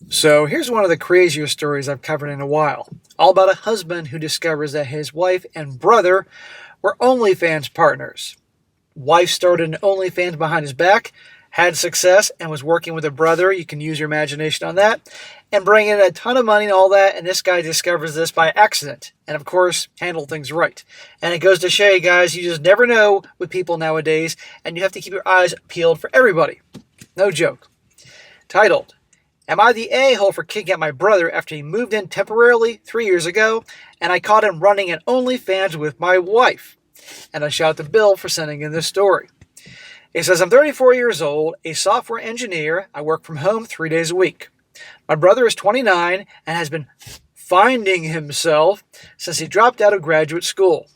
So here's one of the crazier stories I've covered in a while. All about a husband who discovers that his wife and brother were OnlyFans partners. Wife started an OnlyFans behind his back, had success, and was working with a brother. You can use your imagination on that. And bring in a ton of money and all that. And this guy discovers this by accident. And of course, handle things right. And it goes to show you guys, you just never know with people nowadays. And you have to keep your eyes peeled for everybody. No joke. Titled, Am I the a-hole for kicking out my brother after he moved in temporarily 3 years ago, and I caught him running an OnlyFans with my wife? And I shout to Bill for sending in this story. He says, I'm 34 years old, a software engineer. I work from home 3 days a week. My brother is 29 and has been finding himself since he dropped out of graduate school.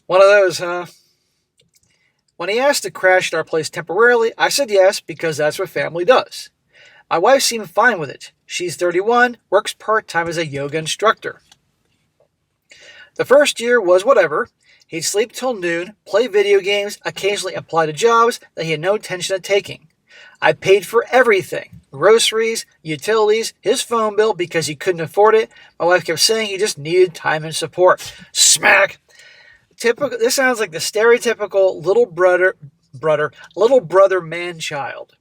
One of those, huh? When he asked to crash at our place temporarily, I said yes because that's what family does. My wife seemed fine with it. She's 31, works part-time as a yoga instructor. The first year was whatever. He'd sleep till noon, play video games, occasionally apply to jobs that he had no intention of taking. I paid for everything. Groceries, utilities, his phone bill because he couldn't afford it. My wife kept saying he just needed time and support. Smack! This sounds like the stereotypical little brother man-child.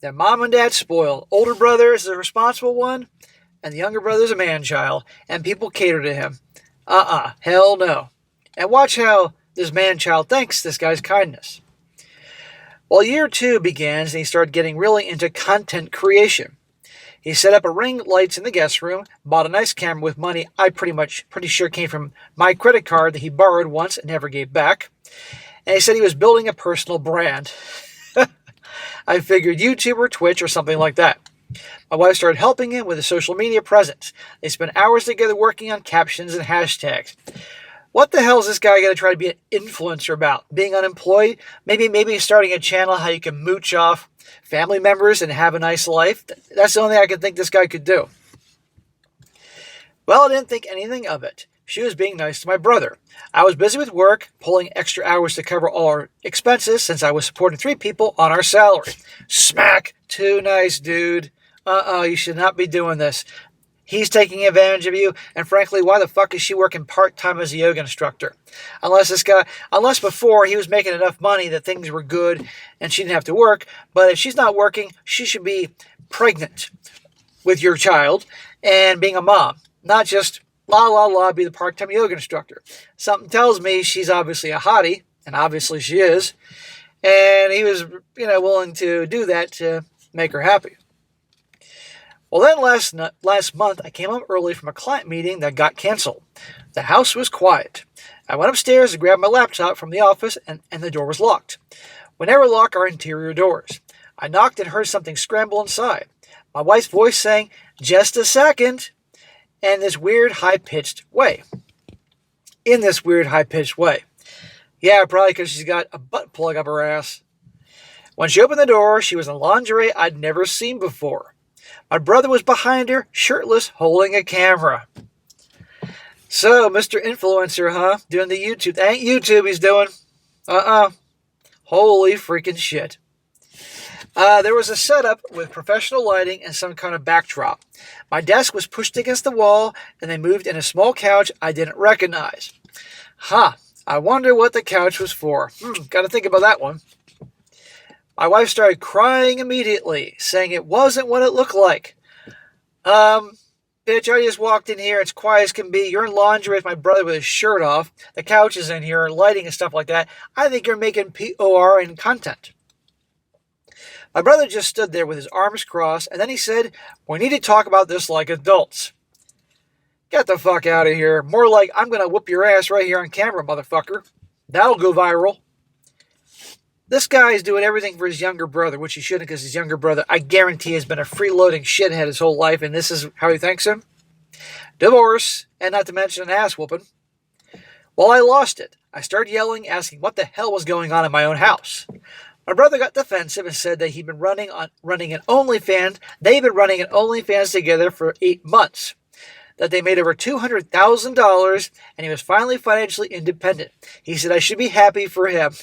That mom and dad spoiled. Older brother is the responsible one, and the younger brother is a man-child, and people cater to him. Hell no. And watch how this man-child thanks this guy's kindness. Well, year 2 begins, and he started getting really into content creation. He set up a ring lights in the guest room, bought a nice camera with money I pretty sure came from my credit card that he borrowed once and never gave back. And he said he was building a personal brand. I figured YouTube or Twitch or something like that. My wife started helping him with his social media presence. They spent hours together working on captions and hashtags. What the hell is this guy going to try to be an influencer about? Being unemployed? Maybe starting a channel how you can mooch off family members and have a nice life? That's the only thing I could think this guy could do. Well, I didn't think anything of it. She was being nice to my brother. I was busy with work, pulling extra hours to cover all our expenses since I was supporting 3 people on our salary. Smack! Too nice, dude. You should not be doing this. He's taking advantage of you, and frankly, why the fuck is she working part-time as a yoga instructor? Unless before he was making enough money that things were good and she didn't have to work, but if she's not working, she should be pregnant with your child and being a mom, not just be the part-time yoga instructor. Something tells me she's obviously a hottie, and obviously she is, and he was, willing to do that to make her happy. Well, then last month, I came home early from a client meeting that got canceled. The house was quiet. I went upstairs to grab my laptop from the office, and the door was locked. We never lock our interior doors. I knocked and heard something scramble inside. My wife's voice saying, "Just a second," in this weird high-pitched way. Yeah, probably because she's got a butt plug up her ass. When she opened the door, she was in lingerie I'd never seen before. My brother was behind her, shirtless, holding a camera. So, Mr. Influencer, huh? Doing the YouTube. That ain't YouTube he's doing. Holy freaking shit. There was a setup with professional lighting and some kind of backdrop. My desk was pushed against the wall, and they moved in a small couch I didn't recognize. I wonder what the couch was for. Gotta think about that one. My wife started crying immediately, saying it wasn't what it looked like. Bitch, I just walked in here. It's quiet as can be. You're in lingerie with my brother with his shirt off. The couch is in here, lighting and stuff like that. I think you're making POR and content. My brother just stood there with his arms crossed, and then he said, "We need to talk about this like adults." Get the fuck out of here. More like, I'm going to whoop your ass right here on camera, motherfucker. That'll go viral. This guy is doing everything for his younger brother, which he shouldn't, because his younger brother, I guarantee, has been a freeloading shithead his whole life, and this is how he thanks him. Divorce, and not to mention an ass whooping. Well, I lost it. I started yelling, asking what the hell was going on in my own house. My brother got defensive and said that he'd been running an OnlyFans. They've been running an OnlyFans together for 8 months. That they made over $200,000, and he was finally financially independent. He said I should be happy for him.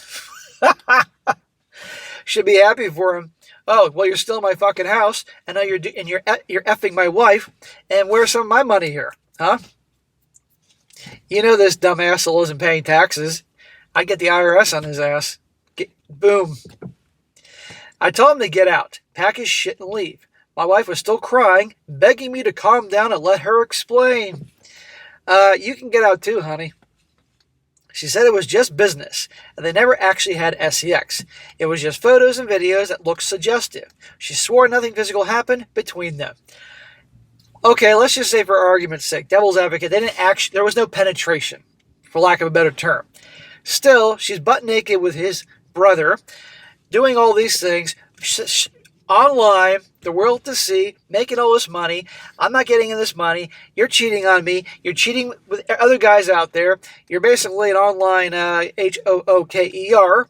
Should be happy for him. Oh, well, you're still in my fucking house, and now you're effing my wife, and where's some of my money here, huh? You know this dumb asshole isn't paying taxes. I get the IRS on his ass. Boom. I told him to get out, pack his shit, and leave. My wife was still crying, begging me to calm down and let her explain. You can get out too, honey. She said it was just business, and they never actually had sex. It was just photos and videos that looked suggestive. She swore nothing physical happened between them. Okay, let's just say for argument's sake, devil's advocate, there was no penetration, for lack of a better term. Still, she's butt naked with his brother, doing all these things, online, the world to see, making all this money. I'm not getting in this money. You're cheating on me. You're cheating with other guys out there. You're basically an online HOOKER.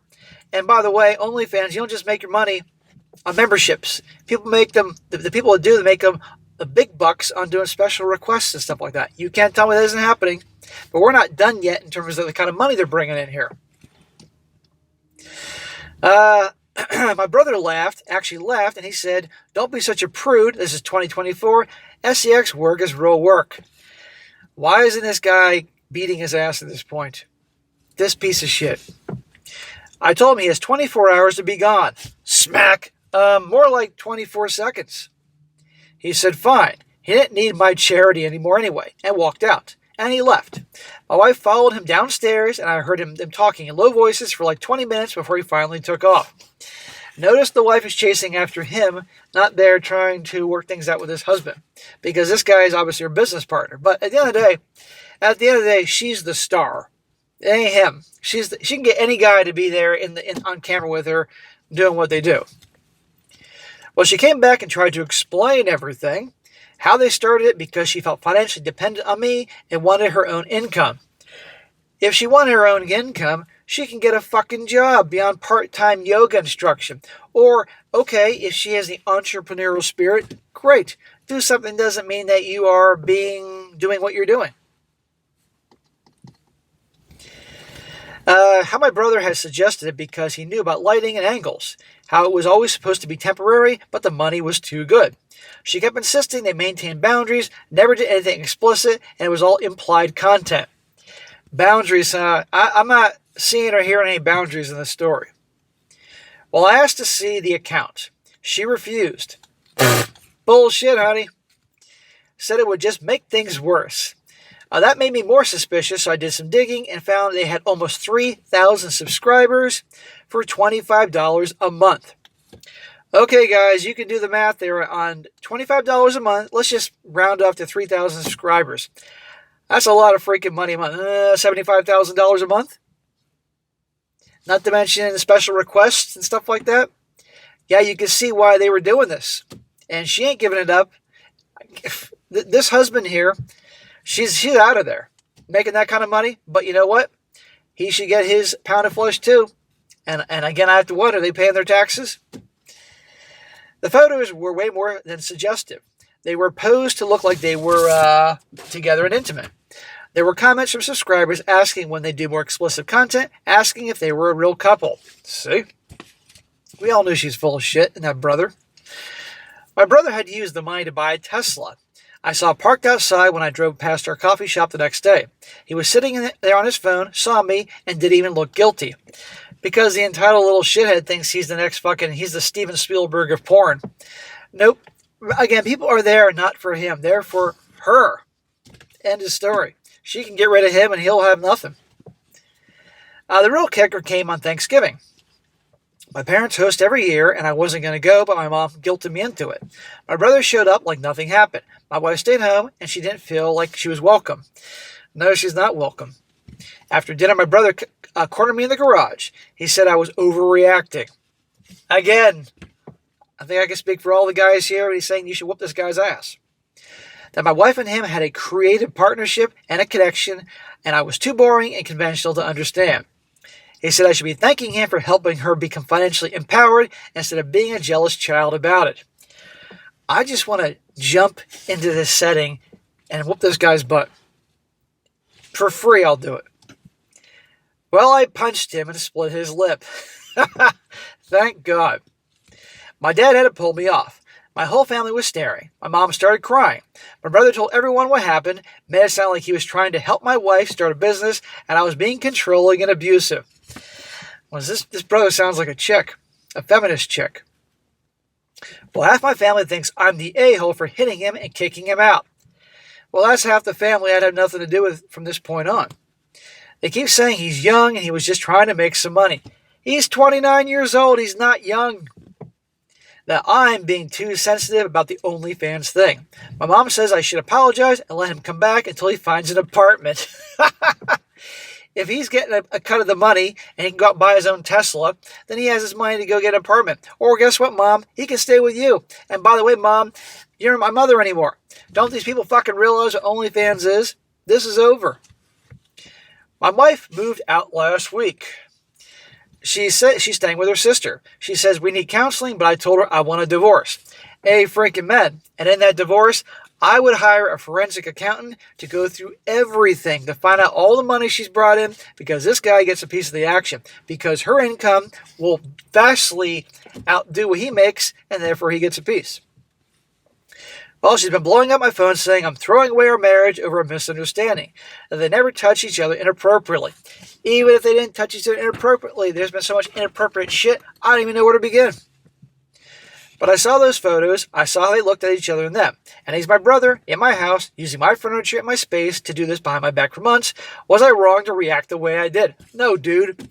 And by the way, OnlyFans, you don't just make your money on memberships. People make them, the people that do, they make them the big bucks on doing special requests and stuff like that. You can't tell me that isn't happening. But we're not done yet in terms of the kind of money they're bringing in here. My brother actually laughed, and he said, "Don't be such a prude. This is 2024. SEX work is real work." Why isn't this guy beating his ass at this point? This piece of shit. I told him he has 24 hours to be gone. Smack. More like 24 seconds. He said fine. He didn't need my charity anymore anyway, and walked out. And he left. My wife followed him downstairs, and I heard them talking in low voices for like 20 minutes before he finally took off. Notice the wife is chasing after him, not there trying to work things out with his husband, because this guy is obviously her business partner. But at the end of the day, she's the star. It ain't him. She can get any guy to be there on camera with her, doing what they do. Well, she came back and tried to explain everything. How they started it because she felt financially dependent on me and wanted her own income. If she wanted her own income, she can get a fucking job beyond part-time yoga instruction. Or, okay, if she has the entrepreneurial spirit, great. Do something doesn't mean that you are doing what you're doing. How my brother had suggested it because he knew about lighting and angles. How it was always supposed to be temporary, but the money was too good. She kept insisting they maintain boundaries, never did anything explicit, and it was all implied content. Boundaries, I'm not seeing or hearing any boundaries in this story. Well, I asked to see the account. She refused. Bullshit, honey. Said it would just make things worse. That made me more suspicious, so I did some digging and found they had almost 3,000 subscribers for $25 a month. Okay, guys, you can do the math there on $25 a month. Let's just round up to 3,000 subscribers. That's a lot of freaking money a month. $75,000 a month? Not to mention the special requests and stuff like that. Yeah, you can see why they were doing this. And she ain't giving it up. This husband here, she's out of there making that kind of money. But you know what? He should get his pound of flesh too. And again, I have to wonder, are they paying their taxes? The photos were way more than suggestive. They were posed to look like they were together and intimate. There were comments from subscribers asking when they do more explicit content, asking if they were a real couple. See? We all knew she's full of shit, and that brother. My brother had used the money to buy a Tesla. I saw it parked outside when I drove past our coffee shop the next day. He was sitting there on his phone, saw me, and didn't even look guilty. Because the entitled little shithead thinks he's the Steven Spielberg of porn. Nope. Again, people are there not for him. They're for her. End of story. She can get rid of him and he'll have nothing. The real kicker came on Thanksgiving. My parents host every year, and I wasn't going to go, but my mom guilted me into it. My brother showed up like nothing happened. My wife stayed home, and she didn't feel like she was welcome. No, she's not welcome. After dinner, my brother cornered me in the garage. He said I was overreacting. Again, I think I can speak for all the guys here. He's saying you should whoop this guy's ass. That my wife and him had a creative partnership and a connection, and I was too boring and conventional to understand. He said I should be thanking him for helping her become financially empowered instead of being a jealous child about it. I just want to jump into this setting and whoop this guy's butt. For free, I'll do it. Well, I punched him and split his lip. Thank God. My dad had to pull me off. My whole family was staring. My mom started crying. My brother told everyone what happened, made it sound like he was trying to help my wife start a business, and I was being controlling and abusive. Well, this brother sounds like a chick, a feminist chick. Well, half my family thinks I'm the a-hole for hitting him and kicking him out. Well, that's half the family I'd have nothing to do with from this point on. They keep saying he's young and he was just trying to make some money. He's 29 years old. He's not young. That I'm being too sensitive about the OnlyFans thing. My mom says I should apologize and let him come back until he finds an apartment. If he's getting a cut of the money and he can go out and buy his own Tesla, then he has his money to go get an apartment. Or guess what, Mom? He can stay with you. And by the way, Mom, you're not my mother anymore. Don't these people fucking realize what OnlyFans is? This is over. My wife moved out last week. She said she's staying with her sister. She says we need counseling, but I told her I want a divorce. Freaking men. And in that divorce, I would hire a forensic accountant to go through everything to find out all the money she's brought in, because this guy gets a piece of the action, because her income will vastly outdo what he makes, and therefore he gets a piece. Well, she's been blowing up my phone saying I'm throwing away our marriage over a misunderstanding, that they never touch each other inappropriately. Even if they didn't touch each other inappropriately, there's been so much inappropriate shit, I don't even know where to begin. But I saw those photos, I saw how they looked at each other in them. And he's my brother, in my house, using my furniture and my space to do this behind my back for months. Was I wrong to react the way I did? No, dude.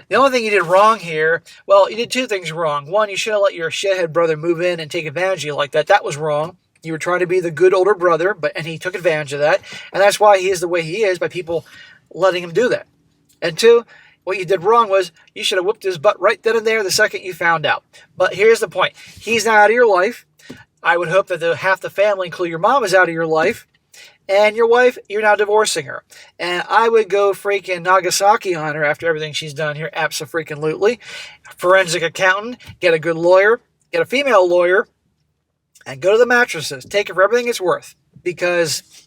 The only thing you did wrong here, well, you did two things wrong. One, you should have let your shithead brother move in and take advantage of you like that. That was wrong. You were trying to be the good older brother, and he took advantage of that. And that's why he is the way he is, by people letting him do that. And two, what you did wrong was you should have whooped his butt right then and there the second you found out. But here's the point. He's not out of your life. I would hope that half the family, including your mom, is out of your life. And your wife, you're now divorcing her. And I would go freaking Nagasaki on her after everything she's done here. Abso-freaking-lutely. Forensic accountant. Get a good lawyer. Get a female lawyer. And go to the mattresses. Take it for everything it's worth. Because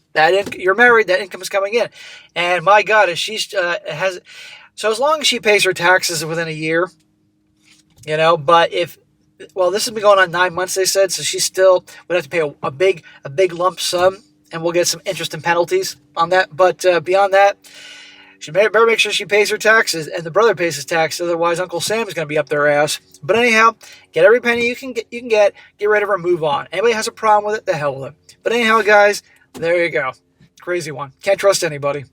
you're married, that income is coming in. And my God, if she's has... So as long as she pays her taxes within a year, but this has been going on 9 months, they said, so she still would have to pay a big lump sum, and we'll get some interest and penalties on that. But beyond that, she better make sure she pays her taxes, and the brother pays his taxes, otherwise Uncle Sam is going to be up their ass. But anyhow, get every penny you can get rid of her, move on. Anybody has a problem with it, the hell with it. But anyhow, guys, there you go. Crazy one. Can't trust anybody.